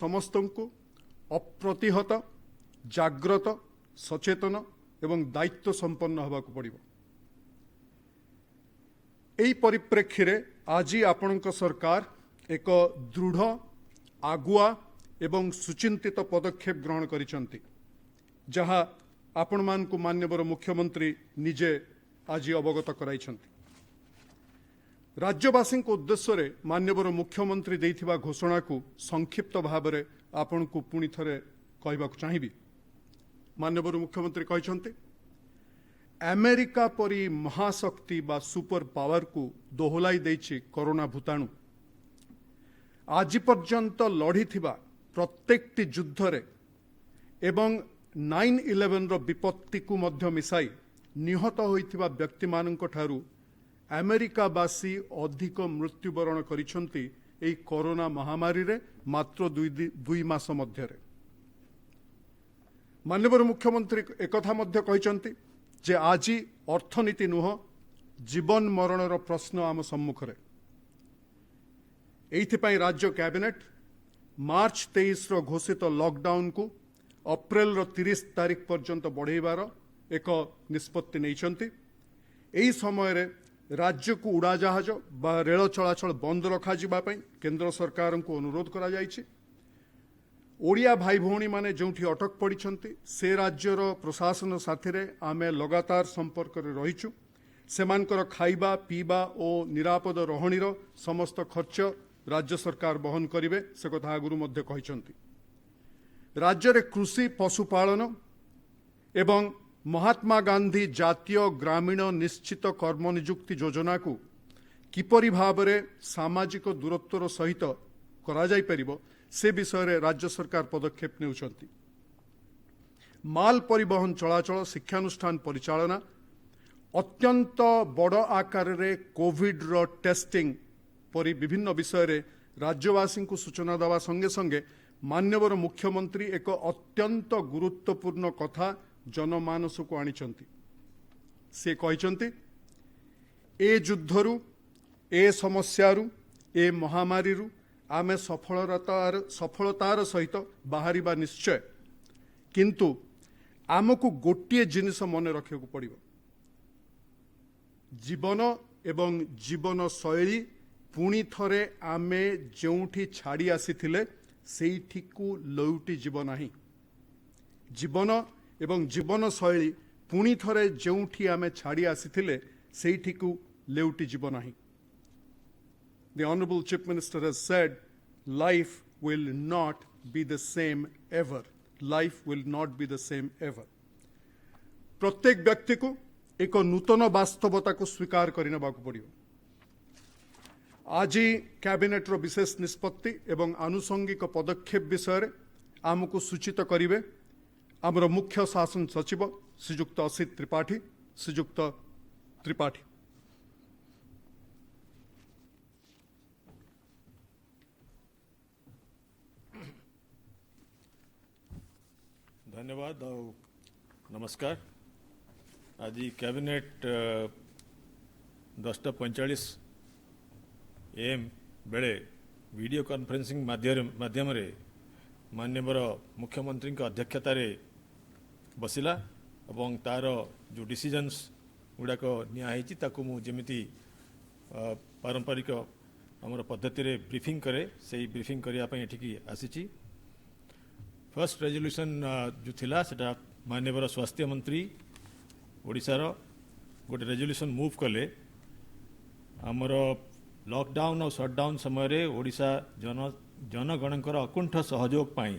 समस्त को अप्रतिहत जाग्रत सचेतन एवं दायित्व संपन्न होगा पड़ो। यही परिप्रेक्षी रे आज आपणक सरकार एक दृढ़ आगुआ एवं सुचिंतित पदक्षेप ग्रहण करिसंती, जहाँ आपण मान को माननीय मुख्यमंत्री निजे आज अवगत कराइछंती। राज्यवासी उद्देश्य रे माननीय मुख्यमंत्री देइथिबा घोषणा को संक्षिप्त भाव में आपण को पुणी थरे कहबाक चाहिबी। माननीय मुख्यमंत्री कहते अमेरिका परी महाशक्ति बा सुपर पावर को दोहलाई देछि कोरोना भूताणु। आज पर्यंत लड़ी थिबा प्रत्येकटी युद्ध रे एवं 9/11 रो विपत्ति को मध्य मिसाई निहत होइथिबा व्यक्ति मानक ठारू अमेरिकावासी अधिक मृत्युवरण करिसंती एई कोरोना महामारी रे मात्र दुई मास मध्य रे। माननीय मुख्यमंत्री एकथा मध्य कहिसंती जे आज अर्थनीति नुह जीवन मरणर प्रश्न आम सम्मुख रे। एइथिपाई राज्य कैबिनेट मार्च 23 रो घोषित लॉकडाउन को अप्रैल रो 30 तारीख पर्यंत बढ़ेबार एक निष्पत्ति नैछंती। एही समय रे राज्य को उड़ाजहाज बा रेल चलाचल बंद रखा जिबा पई केंद्र सरकार को अनुरोध करा जायछि। ओडिया भाई भौणी माने जोंठी अटक पड़िछंती से राज्यर प्रशासन साथी रे आमे लगातार संपर्क रे रहिछु। सेमानकर खाइबा पीबा और निरापद रहणीर समस्त खर्च राज्य सरकार बहन करिवे से कथा आगुरु मध्य कहिछंती। राज्य रे कृषि पशुपालन एवं महात्मा गांधी जातीय ग्रामीण निश्चित कर्म नियुक्ति योजना को किपरि भाव में सामाजिक दूरत्वर सहित करा जाय परिबो से विषय रे राज्य सरकार पदक्षेप नेउछंती। माल परिवहन चलाचल शिक्षानुष्ठान परिचालना अत्यंत बड़ आकार रे कोविड रो टेस्टिंग परि विभिन्न विषय रे राज्यवासी को सूचना देवा संगे संगे माननीय मुख्यमंत्री एक अत्यंत गुरुत्वपूर्ण कथा जनमानस को आनिछंती। से कहिछंती ए युद्धरु ए समस्यारु ए महामारीरु आमे सफलतार सहित बाहरिबा निश्चय, किंतु आमको गोटे जिनिस मन रखा पड़ो जीवन एवं जीवन शैली पुणी थरे आमे जोंठी छाड़ी आसीथिले सेठी को लौटी जीव नाही। जीवन एवं जीवन शैली पुणी थरे जोंठी आमे छाड़ी आसीथिले सेठी को लेउटी जीव नाही। The Honorable Chief Minister has said, life will not be the same ever. Life will not be the same ever. प्रत्येक व्यक्ति को एक नूतन वास्तवता को स्वीकार करने पड़ो। आज कैबिनेट रो विशेष निष्पत्ति एवं आनुषंगिक पदक्षेप विषय आमको सूचित करिवे आमर मुख्य शासन सचिव श्रीयुक्त असित त्रिपाठी। श्रीयुक्त त्रिपाठी। धन्यवाद और नमस्कार। आज कैबिनेट 10:45 AM बेले वीडियो कॉन्फ्रेंसिंग माध्यम माननीय मुख्यमंत्री अध्यक्षतार बसिला और तार जो डिसीजन्स गुड़ाक नियाही ताकू मुझे पारंपरिक आमर पद्धति रे ब्रीफिंग करे से ब्रीफिंग करने एठिकी आसी। फर्स्ट रेजोल्यूशन जो थिला सेटा माननीय स्वास्थ्य मंत्री ओडिशार गोटे रेजोल्यूशन मूव कले आमर लॉकडाउन और शटडाउन समय ओडिशा जनगणकर अकुंठ सहयोग पाई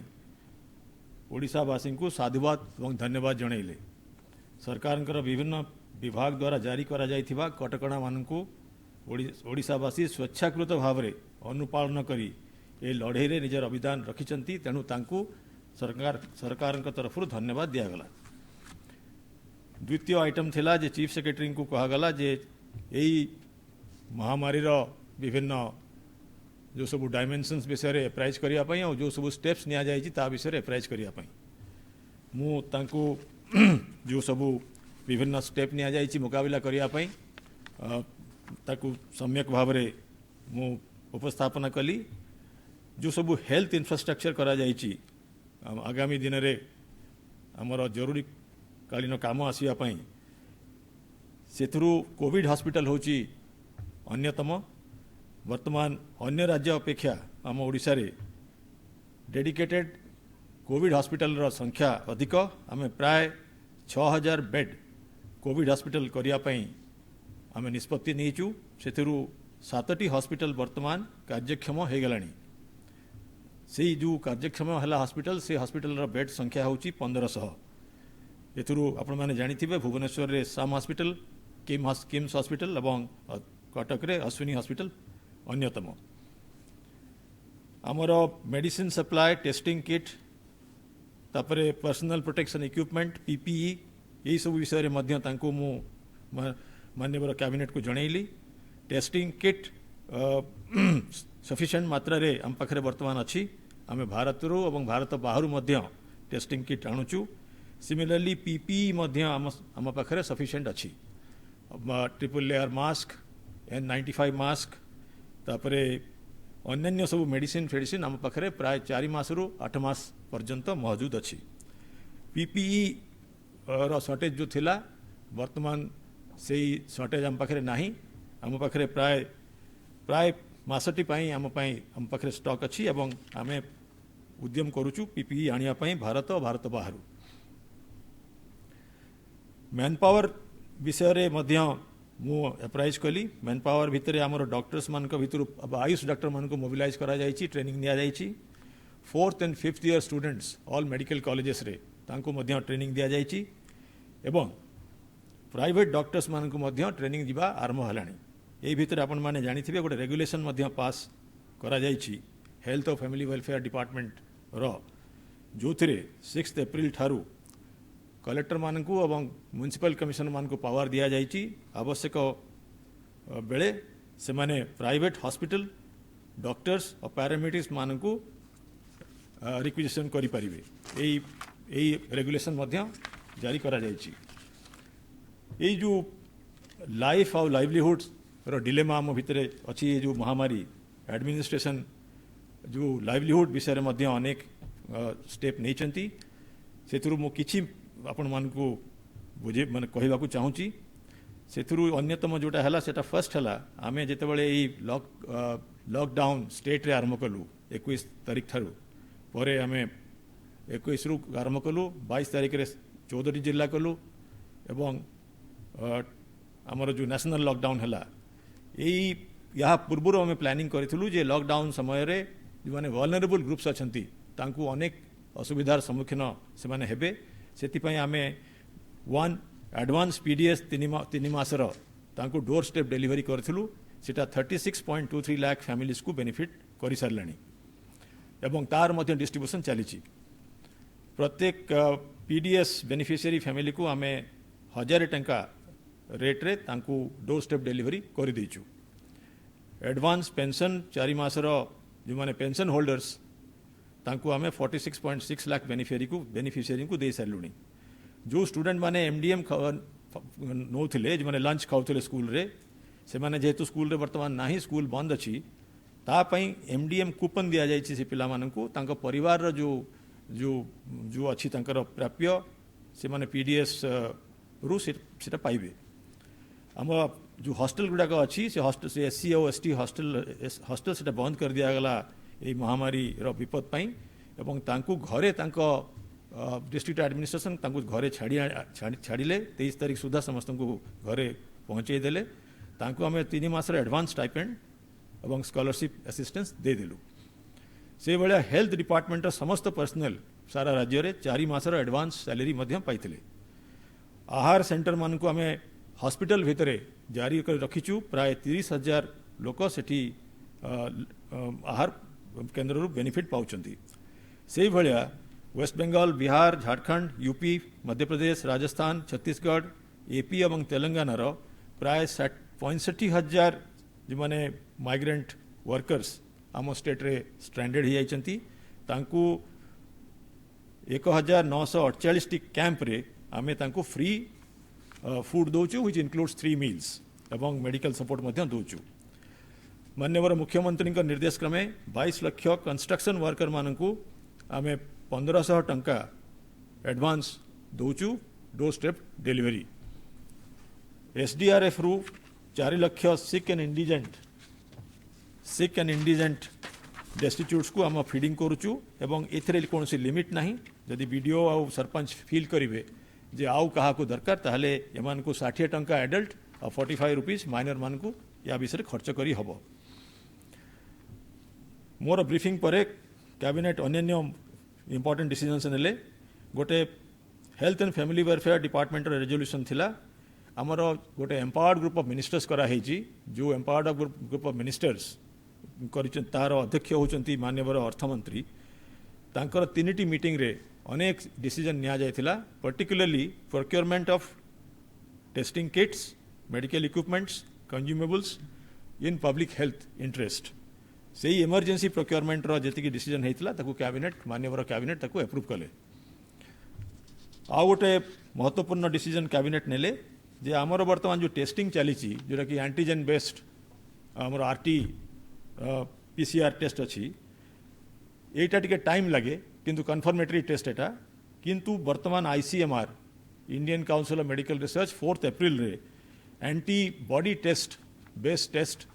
ओडिशावासी को साधुवाद और धन्यवाद जनइले। सरकार विभिन्न विभाग द्वारा जारी करा जाइथिबा कटकणा मानकु ओडिशावासी स्वेच्छाकृत भाव में अनुपालन करी ए लड़े रे निजर अभिधान रखिचंती। तेणु तांकु सरकार तरफ धन्यवाद दियागला। द्वितीय आइटम थिला जे चीफ सेक्रेटरी को कहगला जे यही महामारी विभिन्न जो सब डायमेंशंस विषय रे एप्राइज करने और जो सब स्टेप्स निया जायछि ता विषय रे एप्राइज करने मु तांकु जो सब विभिन्न स्टेप निया जायछि मुकाबला करने ताकु सम्यक भाव में मु उपस्थापना कली जो सब हेल्थ इंफ्रास्ट्रक्चर करा जाइछि आगामी दिन रे हमर जरूरी कालीन काम आसिया पई सेथुरु कोविड हॉस्पिटल होची अन्यतम वर्तमान अन्य राज्य अपेक्षा आम ओडिशा रे डेडिकेटेड कोविड हॉस्पिटल रो संख्या अधिक आम प्राय 6000 बेड कोविड हॉस्पिटल करिया पई आम निष्पत्ति नेचु सेथुरु 7टी हॉस्पिटल वर्तमान कार्यक्षम हो गलानी से जो कार्यक्षम है हॉस्पिटल से हॉस्पिटल रो बेड संख्या होची 1500 एथुरु आपण माने जानी थिबे भुवनेश्वर रे साम हॉस्पिटल किम्स हॉस्पिटल एवं कटक रे अश्विनी हॉस्पिटल अन्यतम आमर मेडिसिन सप्लाई टेस्टिंग किट तापरे पर्सनल प्रोटेक्शन इक्विपमेंट पीपीई यही सब विषय मध्य तांको मु माननीय कैबिनेट को जनइली टेस्टिंग किट सफिशिएंट मात्रा रे हम पाखरे वर्तमान अच्छी आम भारत रो एवं भारत बाहर मध्य टेस्टिंग किट आणुचु सिमिलरली पीपीई मध्य आम पाखरे सफिशिएंट अच्छी triple layer mask N95 mask तापरे अन्य सब मेडिसिन फेडिसिन आम पाखरे प्राय 4 मास रु 8 मास पर्यंत मौजूद अच्छी पीपीई रो शॉर्टेज जो थिला वर्तमान से शॉर्टेज आम पाखरे नाही आम पाखरे प्राय प्राय मासटी पाई आम पाखरे स्टॉक अच्छी एवं आम उद्यम करुचु पीपीई आनिया पाई भारत बाहर मैन पावर विषय रे मध्य मु एप्राइज कली मैन पावर भितर आमर डॉक्टर्स मान भितर अब आयुष डॉक्टर मान को मोबिलाइज करा जाइछि ट्रेनिंग दिया जाइछि 4th and 5th year students all medical colleges रे तांको मध्य ट्रेनिंग दिया जाइछि एवं प्राइवेट डॉक्टर्स मान को मध्य ट्रेनिंग दिबा आरंभ हलानी एही भितर आपण माने जानि थिबे गोटे रेगुलेशन मध्य पास करा जाइछि हेल्थ और फैमिली वेलफेयर डिपार्टमेंट रो जोथिरे 6 एप्रिल ठारू कलेक्टर मान को एवं म्युनिसिपल कमिशनर मान को पावर दिया जाइछि आवश्यक बेले से माने प्राइवेट हॉस्पिटल डॉक्टर्स और पैरामेडिक्स मान को रिक्विजिशन करि परिबे एई रेगुलेशन मध्य जारी करा जाइछि एई जो लाइफ और लाइवलीहुड रो डिलेमा आम भितर अच्छी जो महामारी एडमिनिस्ट्रेशन जो लाइवलीहुड विषय मध्य अनेक स्टेप नहीं से मु किछि आपण मान को बुझे माने कहवाकू चाहूँगी से अन्यतम जोटा है सेटा फर्स्ट है आम जितेबाला लॉकडाउन स्टेट रे आरंभ कलु 21 तारीख ठारू परे आम 21 रु आरंभ कलु 22 तारीख रे 14टी जिला कलु एवं आमर जो नेशनल लॉकडाउन है या पूर्व आम प्लानिंग करूँ जे लॉकडाउन समय रे जो माने वल्नरेबल ग्रुप्स अच्छी तांकू अनेक असुविधार सम्मुखीन से माने हेबे सेतिपई आमे 1 एडवांस पीडीएस 3 मासर तांकू डोर स्टेप डिलीवरी करथिलु सेटा 36.23 लाख फैमिलीज को बेनिफिट करि सारलानी एवं तार मध्य डिस्ट्रीब्यूशन चलीछि प्रत्येक पीडीएस बेनिफिशियरी फैमिली को आमे 1000 टंका रेट रे तांकू डोर स्टेप डिलीवरी करि दैछु एडवांस पेंशन 4 मासर जो माने पेंशन होल्डर्स तांकू आमे 46.6 लाख बेनिफिशियरी को दे सारूनी जो स्टूडेंट माने एमडीएम नौथिले जो माने लंच खाउथिले स्कूल रे से माने जेतु स्कूल रे वर्तमान नाही स्कूल बंद अछि ता पई एमडीएम कूपन दिया जाइछि से पिला माननकू तांको परिवार रो जो जो जो अछि तांकर प्राप्य से माने पीडीएस रु सेटा पाइबे हम जो हॉस्टल गुडाक अच्छी से हॉस्टल से एससी और एसटी हॉस्टल से बंद कर दिया गला ये महामारी रो विपद पाई एवं तांकू घरे तांको डिस्ट्रिक्ट एडमिनिस्ट्रेशन तांकू घरे छाड़िले 23 तारीख सुधा समस्त को घरे पहुँचे देले तांकू आम 3 मासर एडवांस स्टाइपेंड एवं स्कॉलरशिप असिस्टेंस दे देलु से भाया हेल्थ डिपार्टमेंट समस्त पर्सनल सारा राज्य में 4 मासर एडवांस सैलरी पाइथिले आहार सेंटर मान को आम हॉस्पिटल भितर जारी कर रखीचु प्राय 30,000 लोक सेठी आहार केन्द्र बेनिफिट पाउचंती से भाया वेस्ट बेंगल बिहार झारखंड यूपी मध्य प्रदेश राजस्थान छत्तीसगढ़ एपी एवं तेलंगाना रो प्राय 65,000 जो माने माइग्रेंट वर्कर्स आम स्टेट रे स्ट्रैंडेड हो जाइछंती तांकू 1948 कैंप रे आमे तांकू फ्री फूड दौचु व्हिच इनक्लूड्स 3 मील्स एवं मेडिकल सपोर्ट मध्य दौचु माननीय मुख्यमंत्री निर्देश क्रमे 22 लाख कंस्ट्रक्शन वर्कर मानू आम 1500 टंका एडवांस दौचु डोर स्टेप डिलीवरी। SDRF रु 4 lakh sick and indigent destitutes को आम फीडिंग करुचु एवं एथिरे कौन लिमिट नहीं। जदि वीडियो आउ सरपंच फील करेंगे जे आउ क्या दरकार ताहले एमान को 60 टंका एडल्ट और 45 रुपीज माइनर मान को या विषय खर्च करी हबो। मोर ब्रीफिंग पर कैबिनेट अन्य इंपोर्टेंट डिसीजंस नेले। गोटे health and family welfare department resolution थिला आमर गोटे एम्पावर्ड ग्रुप ऑफ मिनिस्टर्स करा हेजी। जो एम्पावर्ड ग्रुप ऑफ मिनिस्टर्स तार अध्यक्ष होचंती माननीय अर्थमंत्री। तांकर 3टी मीटिंग रे अनेक डिसीजन निया जायथिला, particularly procurement of testing kits, medical equipments, consumables in public health interest. से इमरजेंसी प्रोक्योरमेंट रो जेतिकी डिसीजन हेतिला ताकू कैबिनेट माननीय कैबिनेट ताकू अप्रूव कले। आ गोटे महत्वपूर्ण डिसीजन कैबिनेट नेले जे आमर वर्तमान जो टेस्टिंग चली जोटा कि एंटीजेन बेस्ड आमर RT PCR टेस्ट अच्छी एटा टिके टाइम लगे किंतु कन्फर्मेटरी टेस्ट एटा किंतु वर्तमान ICMR Indian council of medical research 4 April रे एंटीबॉडी टेस्ट बेस्ड टेस्ट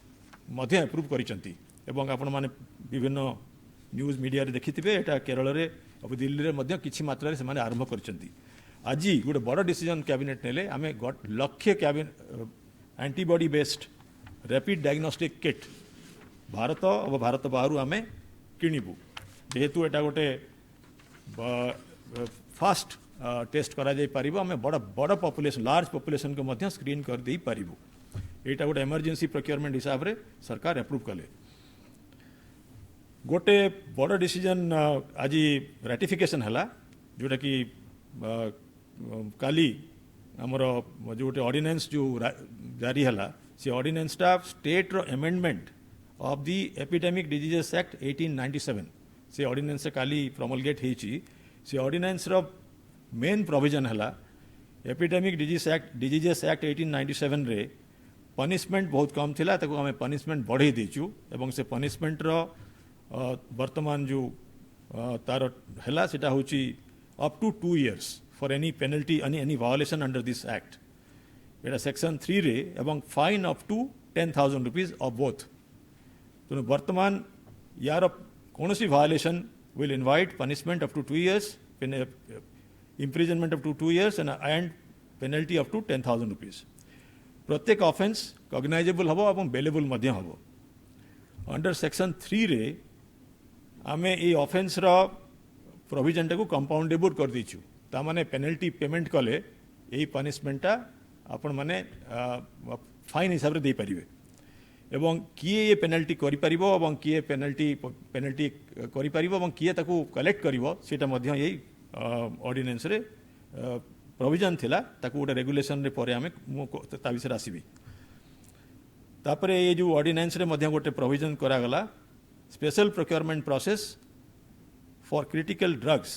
मध्य अप्रूव करिसंती एवं आपण माने विभिन्न न्यूज मीडिया रे देखिथिबे एटा केरल रे अब दिल्ली रे मध्य किछि मात्रा रे से आरंभ करिसंती। आज गोटे बड़ डिसीजन कैबिनेट नेले आमे लक्ष्य antibody based rapid diagnostic kit Bharat और भारत बाहर आमे किणिबू। जेहेतु एटा गोटे फास्ट टेस्ट करा जाई परिबो आमे बड़ बड़ पॉपुलेशन लार्ज पॉपुलेशन को मध्य स्क्रीन कर देई परिबो। एटा गोटे इमरजेंसी प्रोक्योरमेंट हिसाब रे सरकार अप्रूव कले। गोटे बड़ डिसीजन आज रैटिफिकेशन हला जोटा कि काली आमर जो गोटे ऑर्डिनेंस जो जारी हला से ऑर्डिनेंस टा स्टेट रो amendment of the epidemic diseases act 1897 से ऑर्डिनेंस से काली प्रोमलगेट हेची। से ऑर्डिनेंस रो मेन प्रोविजन हला एपिडेमिक डिजीजेस एक्ट 1897 रे पनिशमेंट बहुत कम थिला ताको हमें पनिशमेंट बढ़े देचु एवं से पनिशमेंट रो वर्तमान जो तार हला सेटा होची up to 2 years for any penalty any violation under this act. एटा सेक्शन 3 रे एवं fine up to 10,000 rupees of both. तो वर्तमान यार कौन सी violation will invite punishment up to 2 years, imprisonment up to 2 years and penalty up to 10,000 rupees। प्रत्येक offence cognisable हबो और बेलेबल मध्य हबो। अंडर सेक्शन 3 रे आमे ए ऑफेंस रो प्रोविजन को कंपाउंडेबल कर दीचु। ता माने पेनल्टी पेमेंट कले यही पनिशमेंटा आपण माने फाइन हिसाब रे दे परिबे एवं किए ये पेनल्टी करि परिबो एवं किए पेनल्टी करि परिबो एवं किए ताकू कलेक्ट करिवो सेटा मध्य यही ऑर्डिनेंस रे प्रोविजन थिला। ताकू गोटे रेगुलेशन रे परे आमे ता विषय आसीबी। तापरे ये जो ऑर्डिनेंस रे मध्य गोटे प्रोविजन करा गला special procurement process for critical drugs,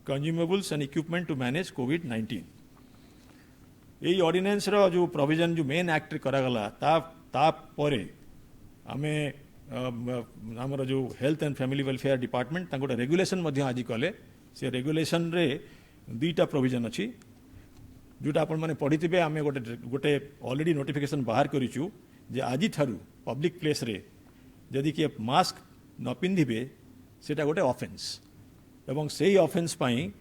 consumables and equipment to manage कोविड-19। यही ऑर्डिनेंस रो जो प्रोविजन जो मेन एक्ट रे करा गला ता परे आमे आमर जो health and family welfare department गोटे रेगुलेशन मध्य आज कले। से रेगुलेशन रे 2टा प्रोविजन अच्छी जोटा आपण माने पढ़ी आमे गोटे ऑलरेडी नोटिफिकेशन बाहर करिचु जे आज थारु पब्लिक प्लेस रे जदि किए मास्क न पिंधिबे सेटा गोटे ऑफेंस एवं से ऑफेंस पाई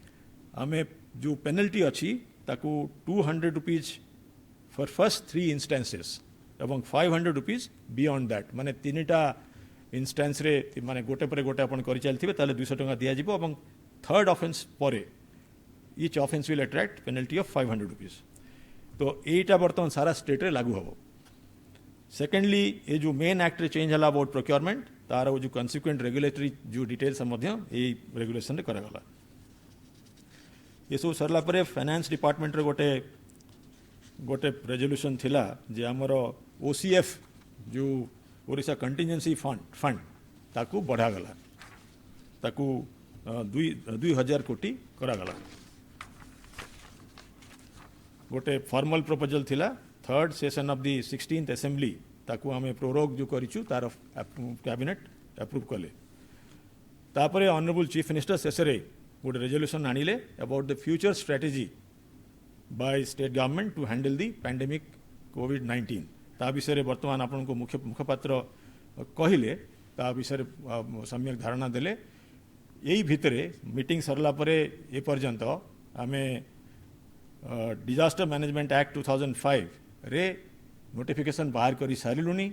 आमे जो पेनल्टी अच्छी ताकू 200 रुपीज फॉर फर्स्ट 3 इंस्टेंसेस एवं 500 रुपीज बियॉन्ड दैट। माने 3टा इंस्टेंस रे माने गोटे पर गोटे अपन करि चलथिबे ताले 200 टका दिया जिवो एवं थर्ड ऑफेंस परे each offence will attract penalty of 500 rupees. तो एटा वर्तमान सारा स्टेट रे लागू हबो। सेकेंडली ये जो मेन एक्ट रे चेंज हला अबाउट प्रोक्योरमेंट तार जो कंसिक्वेंट रेगुलेटरी जो डिटेल्स यही रेगुलेशन रे करागला। ये सब सरला परे फाइनेंस डिपार्टमेंट रे गोटे रेजोल्यूशन थिला जे हमर OCF जो ओडिशा कंटिजेंसी फंड ताकू बढ़ा गला ताकू 2000 कोटी करागला। गोटे फॉर्मल प्रपोजल थिला third session of the 16th assembly ताकू आम प्रोरोग जो करूँ तार कैबिनेट अप्रूव कले तापर ऑनरेबल चीफ मिनिस्टर शेष गोटे रेजोल्यूशन आनिले about the future strategy by state government to handle the pandemic कोविड-19 ता विषय बर्तमान आपण को मुखपात्र कहले ता विषय सम्यक धारणा देले यही भितरे मीटिंग सरला परे ए पर्यंत आमे डिजास्टर मैनेजमेंट एक्ट 2005 रे नोटिफिकेशन बाहर करी सारिलुनी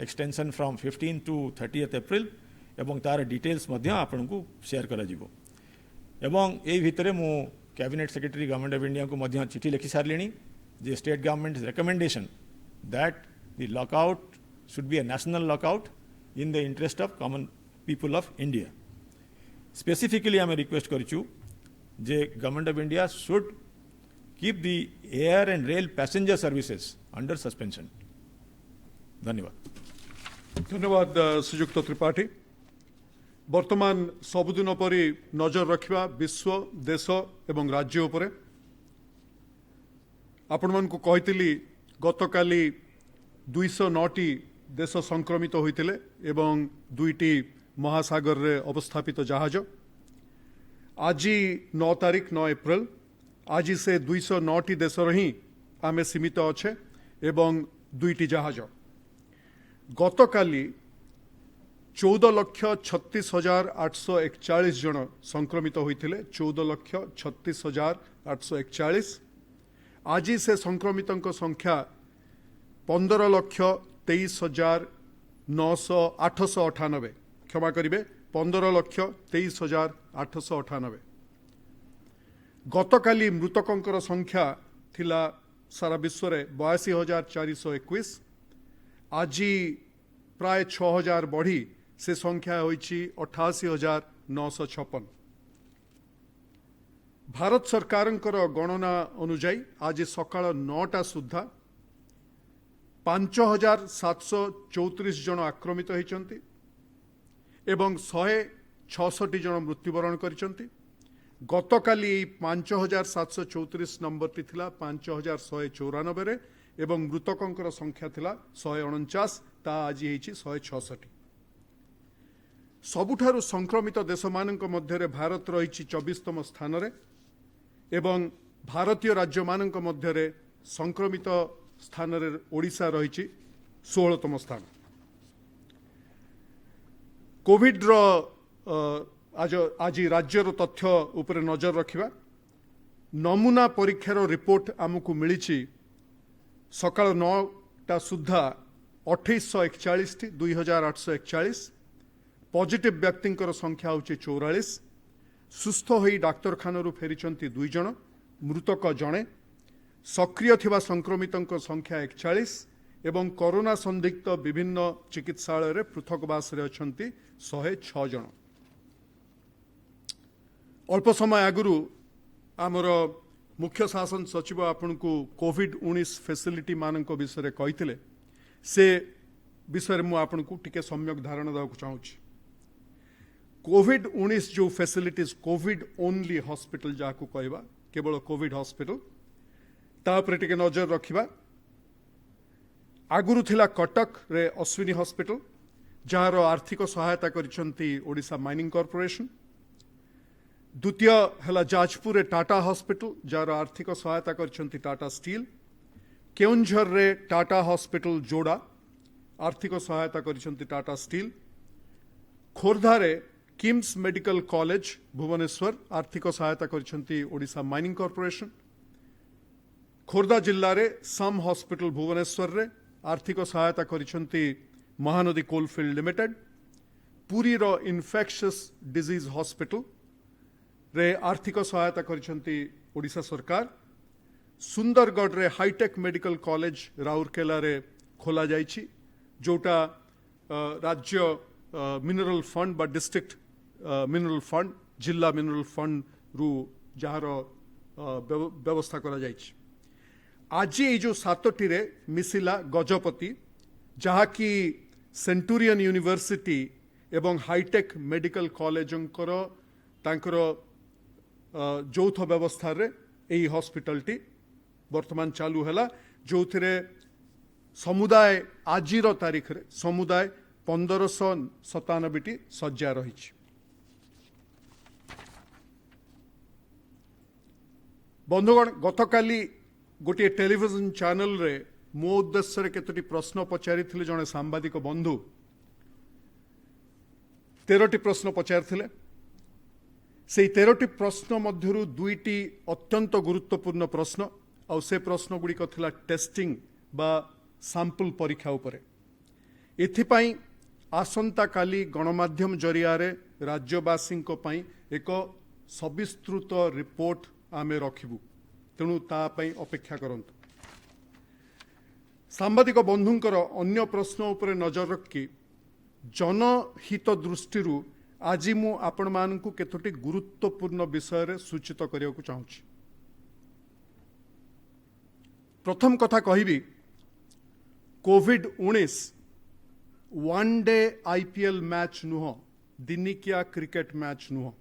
एक्सटेंशन फ्रॉम 15 टू 30 एप्रिल एवं तार डिटेल्स मध्य आपण को शेयर करा जिवो एवं ए भितरे मु cabinet secretary government of India को मध्य चिठी लिखि सारलिनी जे state government recommendation that the lockout should be a national lockout in the interest of common people of India specifically आम रिक्वेस्ट करूँ जे government of India should keep the air and rail passenger services under suspension. धन्यवाद। धन्यवाद श्रीयुक्त त्रिपाठी। वर्तमान सबुदिन परी नजर रखिबा विश्व देश एवं राज्य उपरे आपण मन को कहितली गतकाली 209टी देश संक्रमित होइतिले एवं 2टी महासागर रे अवस्थापित जहाज आज 9 तारीख 9 एप्रिल आज से 209टी देश ही आमे सीमित अच्छे एवं 2टी जहाज गतकाली 14,36,841 जन संक्रमित होइतिले 14,36,841 आज से संक्रमितों संख्या 15,23,898 क्षमा करिवे 15,23,898 गतकाली मृतकों संख्या थिला सारा विश्व रे 82,421 आज प्राय 6,000 बढ़ी से संख्या होइछि 88,956 भारत सरकारंकर गणना अनुजाई आज सकाळ 9टा सुद्धा 5,734 जन आक्रमित होइछन्ति एवं 166 जन मृत्युवरण करिछन्ति गतकाली 5,734 नंबर टी थिला 5,194 रे एवं मृतकों संख्या थिला 149 ता आज हेछि 166 सबुठारु संक्रमित देश मानक मध्य भारत रही 24तम स्थान रे एवं भारतीय राज्य मानक मध्य संक्रमित स्थान रे ओडिशा रही 16तम स्थान। कोविड आज राज्यर तथ्य उपरे नजर रखिबा नमूना परीक्षार रिपोर्ट आमको मिली सकाळ 9टा सुधा 2841 2841 पॉजिटिव व्यक्तिंकर संख्या होची 44 सुस्थ होई डाक्तरखाना फेरिचंती 2 जन मृतक जणे सक्रिय थिबा संक्रमितों संख्या 41 एवं कोरोना संदिग्ध विभिन्न चिकित्सालय रे पृथकवास रे अछंती 106 जन। अल्प समय आगुरु आमर मुख्य शासन सचिव आपन को कोविड-19 फैसिलिटी मानक विषय कहिथिले से विषय मु आपन को टिके सम्यक धारणा देବାକୁ चाहूछि। कोविड-19 जो फैसिलिटीज कोविड ओनली हॉस्पिटल जाकू कहवा केवल कोविड हॉस्पिटल तापर टिके नजर रखिबा आगुरु थिला कटक रे अश्विनी हॉस्पिटल जार आर्थिक सहायता करिसंती ओडिशा माइनिंग कॉर्पोरेशन द्वितीय हला जाजपुर रे टाटा हॉस्पिटल जार आर्थिक सहायता करिसंती टाटा स्टील केउंझर रे टाटा हॉस्पिटल जोड़ा आर्थिक सहायता करिसंती टाटा स्टील खोर्धा रे किम्स मेडिकल कॉलेज भुवनेश्वर आर्थिक सहायता करिसंती ओडिशा माइनिंग कॉर्पोरेशन खोर्धा जिल्ला रे सम हॉस्पिटल भुवनेश्वर रे आर्थिक सहायता करिसंती महानदी कोलफील्ड लिमिटेड पुरी रो इन्फेक्शियस डिजीज हॉस्पिटल रे आर्थिक सहायता करिसंती ओडिशा सरकार सुंदरगढ़ रे हाईटेक मेडिकल कॉलेज राउरकेला रे खोला जाइछि जोटा राज्य मिनरल फंड बा डिस्ट्रिक्ट मिनरल फंड जिला मिनरल फंड रु जार व्यवस्था करा जाइछि। आज ये जो 7टी रे मिसिला गजपति जहाँकि सेंटूरियन यूनिवर्सिटी एवं हाईटेक मेडिकल कॉलेजंकर तांकर यौथ व्यवस्था रे एही हॉस्पिटल टी वर्तमान चालू हैला जो थिरे समुदाय आजिर तारीख रे समुदाय 1597 शज्या रही। बंधुगण गतकाली गोटे टेलीविजन चैनल रे मो उद्देश्य केतोटी प्रश्न पचारि जड़े सांबादिक बंधु 13टी प्रश्न पचारि से 13टी प्रश्न मध्यरु 2टी अत्यंत गुरुत्वपूर्ण प्रश्न और से प्रश्न गुड़िक थिला टेस्टिंग बा सैंपल परीक्षा उपरे। एथिपाई आसंता काली गणमाध्यम जरिया रे राज्यवासी एक सविस्तृत रिपोर्ट आमे रखिबु, तेणु तापाई अपेक्षा करंतु। सांबादिक बंधुंकर अन्य प्रश्न उपरे नजर रखी जनहित दृष्टि आज मु आपण मानकु केतोटी गुरुत्वपूर्ण विषय रे सूचित करिया चाहूँगी। प्रथम कथा कहिबी कोविड-19 वन डे आईपीएल मैच नुह, दिनिकिया क्रिकेट मैच नुह।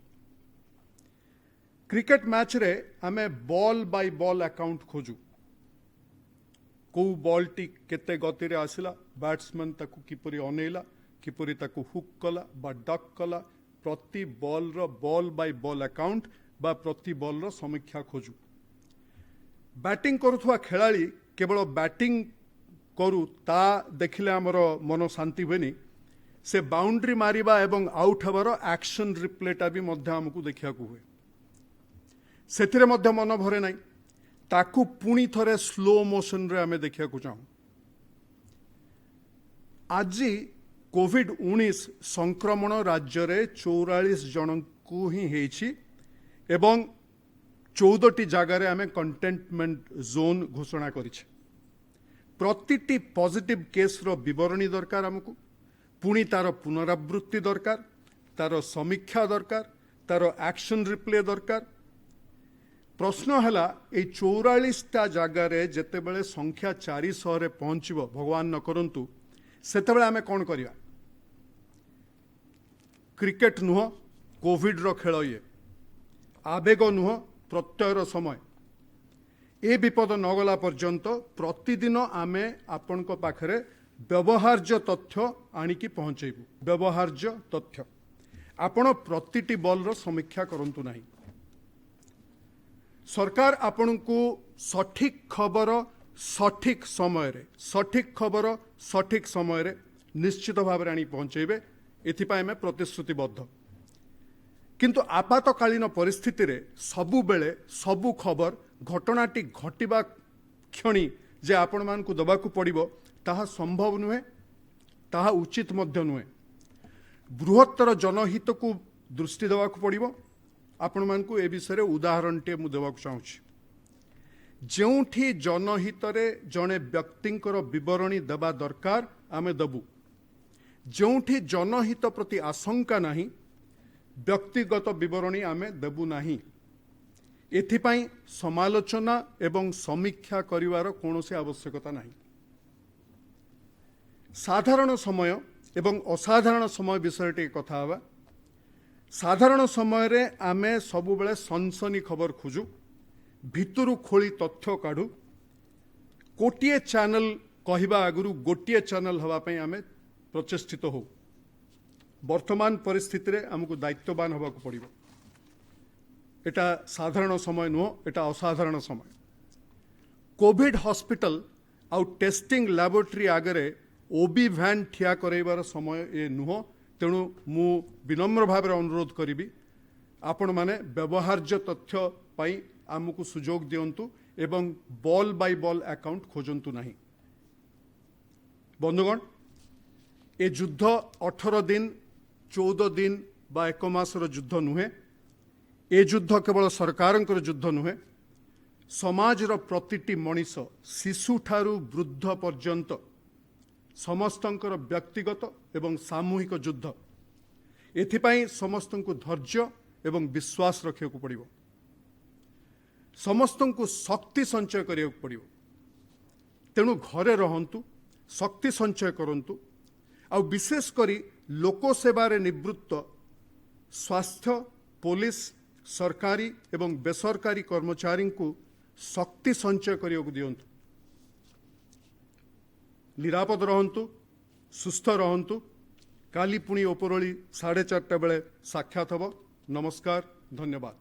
क्रिकेट मैच रे आमे बॉल बाय बॉल अकाउंट खोजू, को बॉल टी केते गति रे आसिला, बैट्समैन ताकू किपरि अनेला, किपरि ताकू हुक कला बा डक कला, प्रति बॉल रो बॉल बाय बॉल अकाउंट बा प्रति बॉल रो समीक्षा खोजू। बैटिंग करुथुआ खेलाड़ी केवल बैटिंग करू ता देखिले आमर मन शांति हुएनी, से बाउंड्री मारिबा एवं आउट हबार एक्शन रिप्लेटा भी मध्य हमकु देखिया हुए, सेथिरे मध्य मन भरे नाही, ताकू पुणी थरे स्लो मोशन रे आमे देखिया चाहू। आज कोविड-19 संक्रमण राज्य रे 44 जन को ही हेछि एवं 14टी जगार आमे कंटेनमेंट जोन घोषणा करिछे। प्रतिटी पॉजिटिव केस रो विवरणी दरकार हमकु, पुणी तार पुनरावृत्ति दरकार, तार समीक्षा दरकार, तार एक्शन रिप्ले दरकार। प्रश्न हैला ए 44टा जगार जेतेबेले संख्या 400 रे पहुंचबो, भगवान न करंतु, सेतेबेले आमे कोन करिया? क्रिकेट नुह, कोविड रो खेल ये, आवेग नुह, प्रत्ययर समय। ए विपद न गला पर्यंत प्रतिदिन आमे आपण को पाखरे व्यवहार्य तथ्य आनिकी पहुंचेबू। व्यवहार्य तथ्य आपण प्रतिटी बॉल रो समीक्षा करंतु नाही। सरकार आपण को सठिक खबर सठिक समय रे, सठिक खबर सठिक समय रे निश्चित भाव आनी पहुंचेबे, एथिपाई में प्रतिश्रुतिबद्ध। किंतु आपातकालीन परिस्थिति रे सबु बेले सबु खबर घटनाटी घटिबा क्षणी जे आपण मान को दबाकू पड़िबो ताहा संभव नुहे, ताहा उचित मध्य नुहे। बृहत्तर जनहित को दृष्टि देवाकू पड़िबो। आपण मान को ए विषय रे उदाहरण टे मु देवाकू चाहूछि। जेउठी जनहित रे जणे व्यक्तिंकर विवरणी देबा दरकार आमे दबु, जेउठी जनहित प्रति आशंका नाही व्यक्तिगत विवरणी आमे देबु नाही। एथिपाई समालोचना एवं समीक्षा करिवार कौनसी आवश्यकता नाही। साधारण समय एवं असाधारण समय विषय टे कथा हवा। साधारण समय रे आमे सबु बेले सनसनी खबर खोजू, भितरु खोली तथ्य काढू, कोटिए चैनल कहिबा आगुरु गोटिए चैनल हवा पई आमे प्रचेष्टित हो। वर्तमान परिस्थिति रे हमकु दायित्ववान होबाकू पड़िबो। एटा साधारण समय नुह, एटा असाधारण समय। कोविड हॉस्पिटल आउ टेस्टिंग लैबोरेटरी आगरे ओबी वैन ठिया करैबार समय ए नुह। तेणु मु विनम्र भाव अनुरोध करी आपण माने व्यवहार्य तथ्य पाई आमको सुजोग दियंतु एवं बॉल बाय बॉल अकाउंट खोजंतु नहीं। बंधुगण, ए युद्ध 18 दिन 14 दिन बा 1 मासर युद्ध नुहे। ए युद्ध केवल सरकारंकर युद्ध नुहे, समाजर प्रतिटी मनीष शिशु ठारू वृद्ध पर्यंत समस्तंकर व्यक्तिगत एवं सामूहिक युद्ध। एथिपाई समस्तंकु धैर्य एवं विश्वास रखिବାକୁ पड़िबो। समस्तंकु शक्ति संचय करिବାକୁ पड़िबो। तेणु घरे रहंतु, शक्ति संचय करंतु, आ विशेष करी लोक सेवारे निवृत्त स्वास्थ्य, पुलिस, सरकारी एवं बेसरकारी कर्मचारी को शक्ति संचय करिବାକୁ दियंतु। ନିରାପଦ ରହନ୍ତୁ, ସୁସ୍ଥ ରହନ୍ତୁ। କାଲି ପୁଣି ଉପରଓଳି 4:30 ବେଳେ ସାକ୍ଷାତ ହେବ। ନମସ୍କାର, ଧନ୍ୟବାଦ।